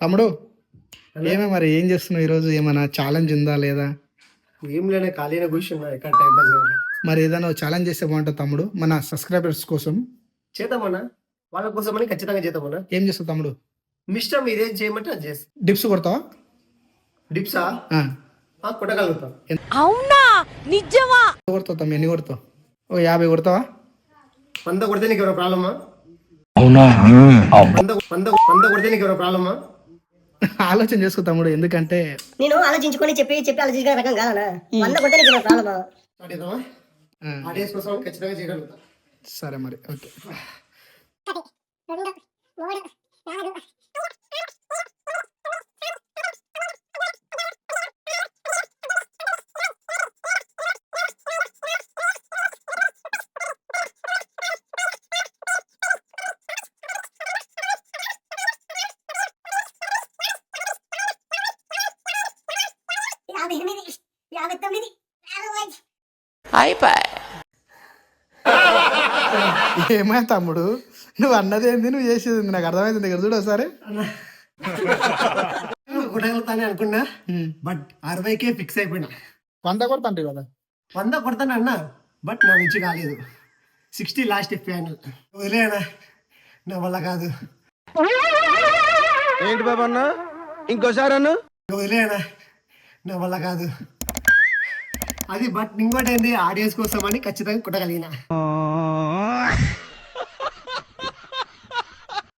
తమ్ముడు మరి ఏం చేస్తున్నావు ఈరోజు? ఏమైనా ఛాలెంజ్ ఉందా లేదా? ఏం లేనే ఖాళీగా కూర్చున్నా ఎక్కడ టైం పాస్ కావాలి. మరి ఏదైనా ఛాలెంజ్ చేస్తే బాగుంటుంది తమ్ముడు, మన సబ్స్క్రైబర్స్ కోసం. చేద్దామన్నా, వాళ్ళ కోసం అని ఖచ్చితంగా చేద్దామన్నా. ఏం చేస్తావు తమ్ముడు? మిస్టర్ మీరేం చేయమంటే అది చేస్తా. డిప్స్ కొడతావా? డిప్సా కొట్టగలుగుతాం. అవునా నిజమా? కొడతావు తమ్మి, ఎన్ని కొడతావు? 50 కొడతావా? 100 కొడితే నీకు ఎవరో ప్రాబ్లమా? అవునా? 100 కొడితే నీకు ఎవరో ప్రాబ్లమా? ఆలోచన చేసుకో తమ్ముడు, ఎందుకంటే నేను ఆలోచించుకొని చెప్పి ఆలోచించుకునే రకం కాదనా. 100 కొడితే నీకు ప్రాబ్లమా? స్టార్ట్ చేద్దామా? ఆడియన్స్ కోసం ఖచ్చితంగా చేయగలుగుతాం. సరే మరి, ఓకే. ఏమై తమ్ముడు, నువ్వు అన్నది ఏంది, నువ్వు చేసేది ఏంది? నాకు అర్థమైంది. దగ్గర చూడు ఒకసారి. కొట్టగలుగుతానే అనుకున్నా, బట్ 60కే ఫిక్స్ అయిపోయినా. 100 కొడతాంటే కదా. 100 కొడతాను అన్నా, బట్ నా నుంచి కాలేదు. 60 లాస్ట్ ఫైనల్. వదిలేనా, నా వల్ల కాదు. ఏంటి బాబా అన్న, ఇంకోసారి అన్న. వదిలేనా, నా వల్ల కాదు. అది బట్ ఇంకోటి ఏంది, ఆడియన్స్ కోసం అని ఖచ్చితంగా కొట్టగలిగిన.